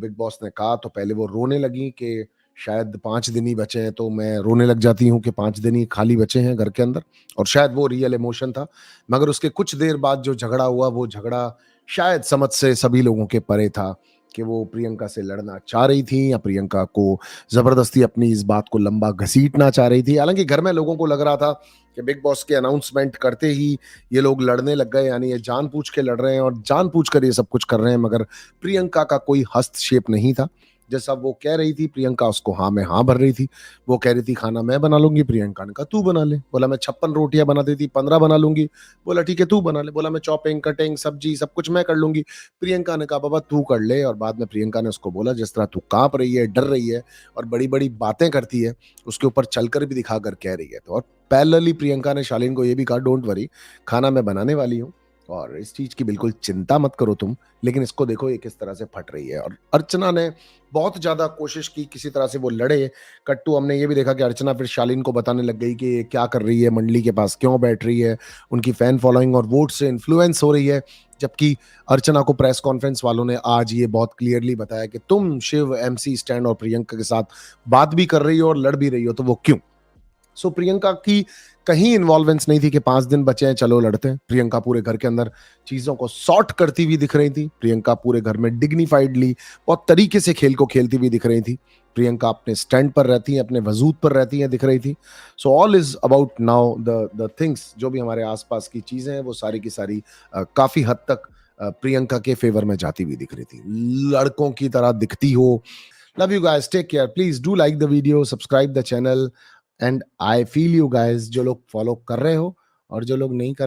Big boss ने कहा तो पहले वो रोने लगी कि शायद 5 दिन ही बचे हैं, तो मैं रोने लग जाती हूँ कि 5 दिन ही खाली बचे हैं घर के अंदर, और शायद वो रियल इमोशन था। मगर उसके कुछ देर बाद जो झगड़ा हुआ, वो झगड़ा शायद समझ से सभी लोगों के परे था कि वो प्रियंका से लड़ना चाह रही थी या प्रियंका को ज़बरदस्ती अपनी इस बात को लंबा घसीटना चाह रही थी। हालाँकि घर में लोगों को लग रहा था कि बिग बॉस के अनाउंसमेंट करते ही ये लोग लड़ने लग गए, यानी ये जानबूझ के लड़ रहे हैं और जानबूझकर ये सब कुछ कर रहे हैं, मगर प्रियंका का कोई हस्तक्षेप नहीं था। जैसा वो कह रही थी, प्रियंका उसको हाँ में हाँ भर रही थी। वो कह रही थी खाना मैं बना लूँगी, प्रियंका ने कहा तू बना ले। बोला मैं 56 रोटियाँ बना देती, 15 बना लूँगी। बोला ठीक है तू बना ले। बोला मैं चॉपिंग, कटिंग, सब्जी सब कुछ मैं कर लूँगी। प्रियंका ने कहा बाबा तू कर ले, और बाद में प्रियंका ने उसको बोला जिस तरह तू काँप रही है, डर रही है और बड़ी-बड़ी बातें करती है, उसके ऊपर चलकर भी दिखाकर कह रही है। तो और पैरेलली प्रियंका ने शालीन को ये भी कहा डोंट वरी, खाना मैं बनाने वाली हूँ और इस चीज़ की बिल्कुल चिंता मत करो तुम। लेकिन इसको देखो ये किस तरह से फट रही है। और अर्चना ने बहुत ज़्यादा कोशिश की किसी तरह से वो लड़े। कट्टू हमने ये भी देखा कि अर्चना फिर शालीन को बताने लग गई कि ये क्या कर रही है, मंडली के पास क्यों बैठ रही है, उनकी फैन फॉलोइंग और वोट से इन्फ्लुएंस हो रही है। जबकि अर्चना को प्रेस कॉन्फ्रेंस वालों ने आज ये बहुत क्लियरली बताया कि तुम शिव, एमसी स्टैंड और प्रियंका के साथ बात भी कर रही हो और लड़ भी रही हो, तो वो क्यों? सो प्रियंका की कहीं इन्वॉल्वेंस नहीं थी कि 5 दिन बचे हैं चलो लड़ते हैं। प्रियंका पूरे घर के अंदर चीज़ों को सॉर्ट करती हुई दिख रही थी। प्रियंका पूरे घर में डिग्निफाइडली बहुत तरीके से खेल को खेलती हुई दिख रही थी। प्रियंका अपने स्टैंड पर रहती हैं, अपने वजूद पर रहती हैं, दिख रही थी। So all is about now the things, जो भी हमारे आस-पास की चीज़ें हैं वो सारी की सारी काफ़ी हद तक प्रियंका के फेवर में जाती हुई दिख रही थी। लड़कों की तरह दिखती हो। Love you guys, take care, please do like the video, subscribe the channel, and I feel you guys, जो लोग फॉलो कर रहे हो और जो लोग नहीं कर